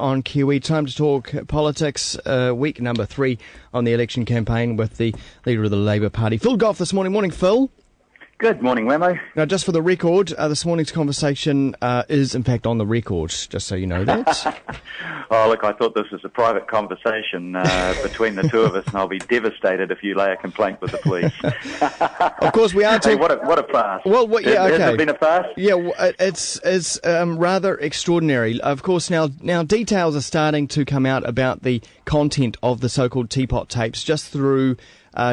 on Kiwi. Time to talk politics. Week number 3 on the election campaign with the leader of the Labour Party, Phil Goff, this morning. Morning, Phil. Good morning, Wammo. Now, just for the record, this morning's conversation is, in fact, on the record, just so you know that. Oh, look, I thought this was a private conversation between the two of us, and I'll be devastated if you lay a complaint with the police. Of course, we are talking... Hey, what a farce. Well, yeah, okay. Has it been a farce? Yeah, it's rather extraordinary. Of course, now details are starting to come out about the content of the so-called teapot tapes just through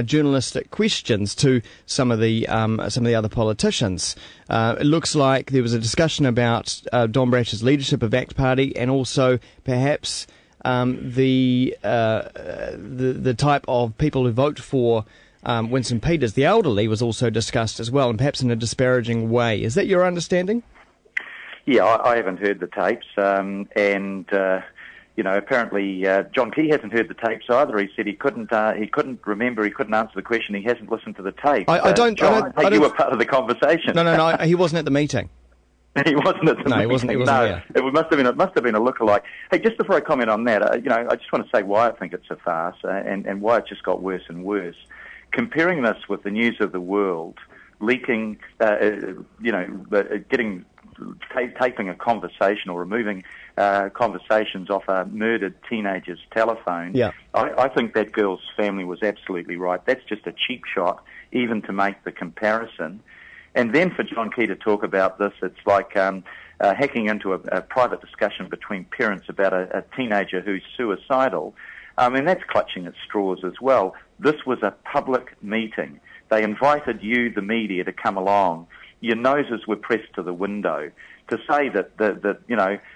journalistic questions to some of the other politicians. It looks like there was a discussion about Don Brash's leadership of ACT Party, and also perhaps the type of people who vote for Winston Peters, the elderly, was also discussed as well, and perhaps in a disparaging way. Is that your understanding? Yeah, I haven't heard the tapes, apparently John Key hasn't heard the tapes either. He said he couldn't remember, he couldn't answer the question. He hasn't listened to the tape. You were part of the conversation. No, he wasn't at the meeting. He wasn't at the meeting. He wasn't there. It must have been a lookalike. Hey, just before I comment on that, I just want to say why I think it's a farce and why it just got worse and worse. Comparing this with the News of the World leaking, taping a conversation or removing conversations off a murdered teenager's telephone. Yeah. I think that girl's family was absolutely right. That's just a cheap shot, even to make the comparison. And then for John Key to talk about this, it's like hacking into a private discussion between parents about a teenager who's suicidal. I mean, that's clutching at straws as well. This was a public meeting. They invited you, the media, to come along. Your noses were pressed to the window. To say that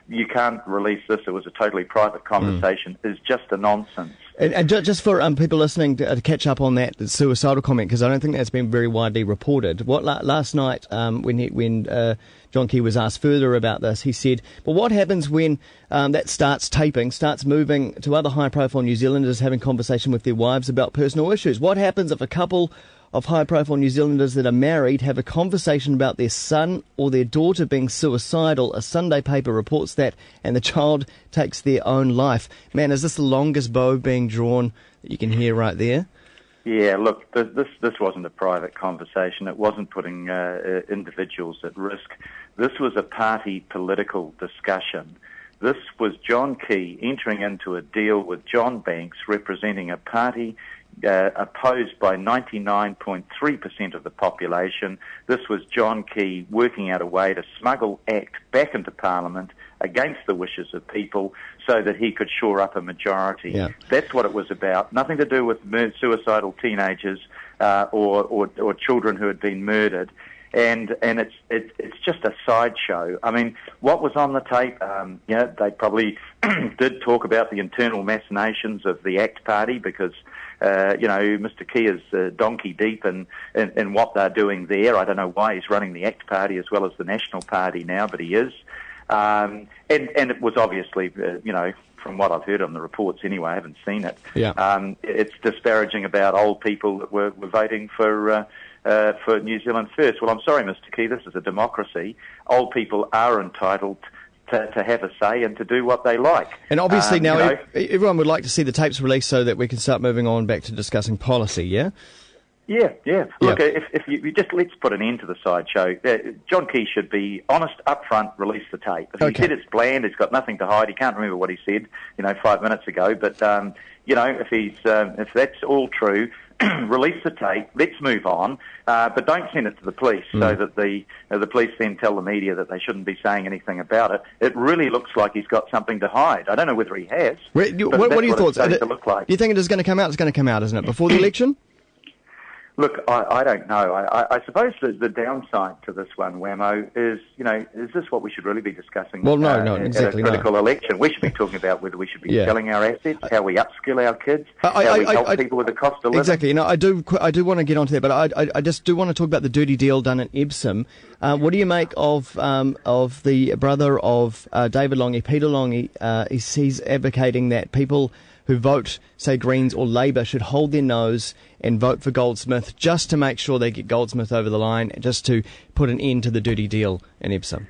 you can't release this, it was a totally private conversation, is just a nonsense. And just for people listening to catch up on that suicidal comment, because I don't think that's been very widely reported. Last night, when John Key was asked further about this, he said, "Well, what happens when that starts moving to other high-profile New Zealanders having conversation with their wives about personal issues? What happens if a couple of high-profile New Zealanders that are married have a conversation about their son or their daughter being suicidal? A Sunday paper reports that, and the child takes their own life." Man, is this the longest bow being drawn that you can hear right there? Yeah, look, this wasn't a private conversation. It wasn't putting individuals at risk. This was a party political discussion. This was John Key entering into a deal with John Banks, representing a party opposed by 99.3% of the population. This was John Key working out a way to smuggle ACT back into Parliament against the wishes of people so that he could shore up a majority. Yeah. That's what it was about. Nothing to do with suicidal teenagers or children who had been murdered. And it's just a sideshow. I mean, what was on the tape? They probably did talk about the internal machinations of the ACT Party because Mr. Key is donkey deep in what they're doing there. I don't know why he's running the ACT Party as well as the National Party now, but he is. And it was obviously, from what I've heard on the reports anyway, I haven't seen it. Yeah. It's disparaging about old people that were voting for New Zealand First. Well, I'm sorry, Mr. Key, this is a democracy. Old people are entitled to have a say and to do what they like. And obviously now everyone would like to see the tapes released so that we can start moving on back to discussing policy, yeah? Yeah. Look, if you just let's put an end to the sideshow. John Key should be honest up front, release the tape. If he said it's bland, he's got nothing to hide, he can't remember what he said, 5 minutes ago, but, if that's all true, release the tape, let's move on, but don't send it to the police so that the police then tell the media that they shouldn't be saying anything about it. It really looks like he's got something to hide. I don't know whether he has. What are your thoughts? To look like. Do you think it is going to come out? It's going to come out, isn't it, before the election? Look, I don't know. I suppose the downside to this one, Wammo, is, is this what we should really be discussing? Well, no, exactly. At a critical election. We should be talking about whether we should be selling our assets, how we upskill our kids, how we help people with the cost of living. Exactly. I do want to get onto that, but I just do want to talk about the dirty deal done in Epsom. What do you make of the brother of David Lange, Peter Lange? He's advocating that people who vote, say, Greens or Labour, should hold their nose and vote for Goldsmith just to make sure they get Goldsmith over the line, just to put an end to the dirty deal in Epsom.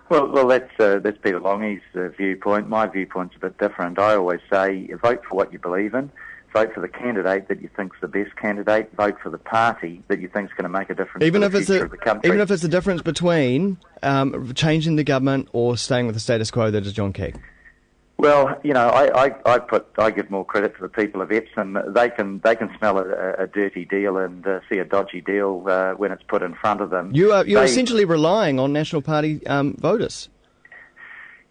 Well, that's Peter Longie's viewpoint. My viewpoint's a bit different. I always say, vote for what you believe in. Vote for the candidate that you think's the best candidate. Vote for the party that you think's going to make a difference even to if the it's future of the country. Even if it's the difference between changing the government or staying with the status quo that is John Key. Well, I give more credit to the people of Epsom. They can smell a dirty deal and see a dodgy deal when it's put in front of them. You're essentially relying on National Party voters.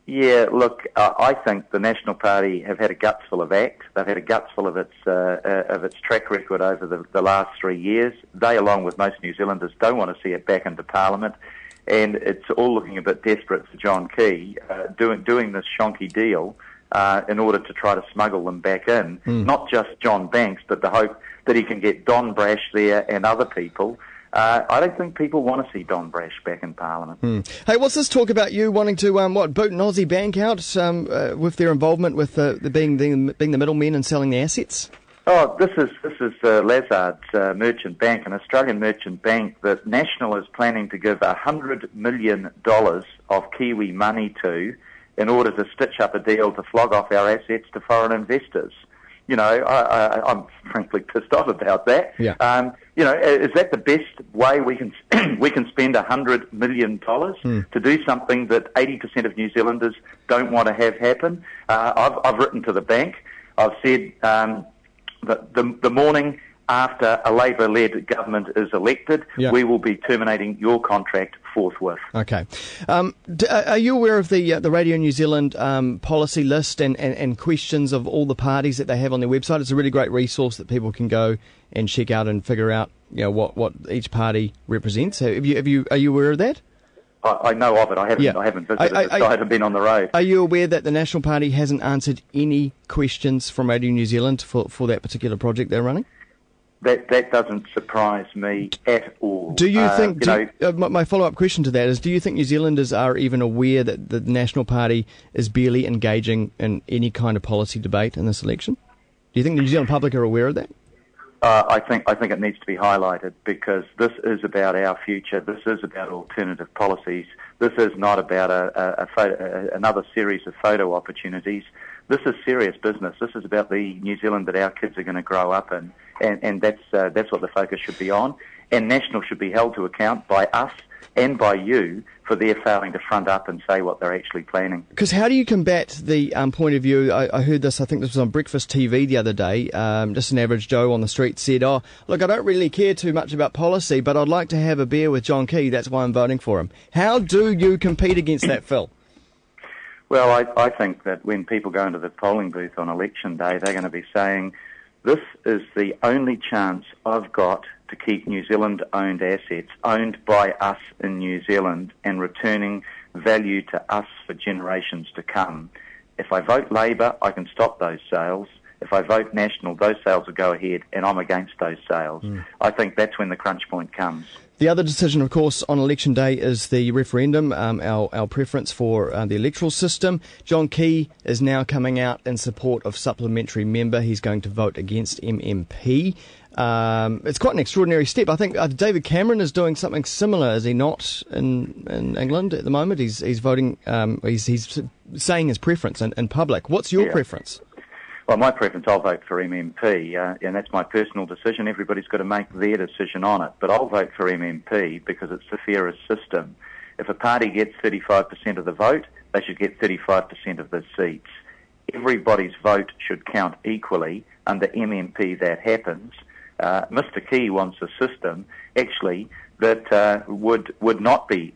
Yeah, look, I think the National Party have had a gutsful of act. They've had a gutsful of its track record over the last 3 years. They, along with most New Zealanders, don't want to see it back into Parliament, and it's all looking a bit desperate for John Key doing this shonky deal in order to try to smuggle them back in. Not just John Banks, but the hope that he can get Don Brash there and other people. I don't think people want to see Don Brash back in Parliament. Hey, what's this talk about you wanting to boot an Aussie bank out with their involvement with being the middlemen and selling the assets? Oh, this is Lazard's merchant bank, an Australian merchant bank that National is planning to give $100 million of Kiwi money to in order to stitch up a deal to flog off our assets to foreign investors. You know, I'm frankly pissed off about that. Yeah. Is that the best way we can spend $100 million to do something that 80% of New Zealanders don't want to have happen? I've written to the bank. I've said that the morning after a Labor-led government is elected, we will be terminating your contract forthwith. Okay. Are you aware of the Radio New Zealand policy list and questions of all the parties that they have on their website? It's a really great resource that people can go and check out and figure out, what each party represents. Are you aware of that? I know of it. I haven't visited the site and been on the road. Are you aware that the National Party hasn't answered any questions from Radio New Zealand for that particular project they're running? That doesn't surprise me at all. Do you think? My follow-up question to that is: do you think New Zealanders are even aware that the National Party is barely engaging in any kind of policy debate in this election? Do you think the New Zealand public are aware of that? I think it needs to be highlighted because this is about our future. This is about alternative policies. This is not about another series of photo opportunities. This is serious business. This is about the New Zealand that our kids are going to grow up in, and that's what the focus should be on. And National should be held to account by us and by you for their failing to front up and say what they're actually planning. Because how do you combat the point of view? I heard this, I think this was on Breakfast TV the other day, just an average Joe on the street said, oh, look, I don't really care too much about policy, but I'd like to have a beer with John Key, that's why I'm voting for him. How do you compete against that, Phil? Well, I think that when people go into the polling booth on election day, they're going to be saying, this is the only chance I've got to keep New Zealand-owned assets owned by us in New Zealand and returning value to us for generations to come. If I vote Labor, I can stop those sales. If I vote National, those sales will go ahead, and I'm against those sales. I think that's when the crunch point comes. The other decision, of course, on election day is the referendum, our preference for the electoral system. John Key is now coming out in support of supplementary member. He's going to vote against MMP. It's quite an extraordinary step. I think David Cameron is doing something similar, is he not, in England at the moment? He's voting, he's saying his preference in public. What's your preference? Well, my preference, I'll vote for MMP, and that's my personal decision. Everybody's got to make their decision on it. But I'll vote for MMP because it's the fairest system. If a party gets 35% of the vote, they should get 35% of the seats. Everybody's vote should count equally. Under MMP, that happens. Mr. Key wants a system, actually, that would not be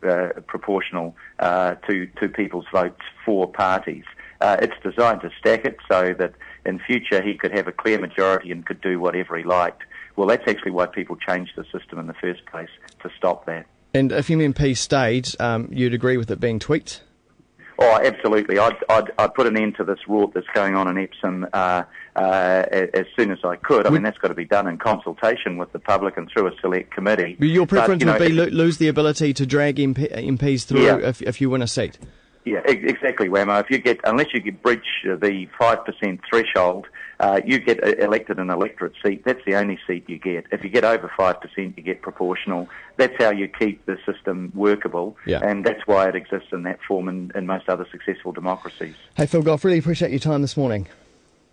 proportional to people's votes for parties. It's designed to stack it so that in future he could have a clear majority and could do whatever he liked. Well, that's actually why people changed the system in the first place, to stop that. And if MMP stayed, you'd agree with it being tweaked? Oh, absolutely. I'd put an end to this rort that's going on in Epsom as soon as I could. I mean, that's got to be done in consultation with the public and through a select committee. Your preference would be lose the ability to drag MPs through if you win a seat? Yeah, exactly, Wammo. Unless you bridge the 5% threshold, you get elected an electorate seat. That's the only seat you get. If you get over 5%, you get proportional. That's how you keep the system workable, and that's why it exists in that form in most other successful democracies. Hey, Phil Goff, really appreciate your time this morning.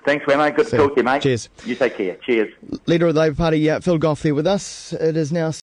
Thanks, Wammo. Good to talk to you, mate. Cheers. You take care. Cheers. Leader of the Labour Party, Phil Goff, there with us. It is now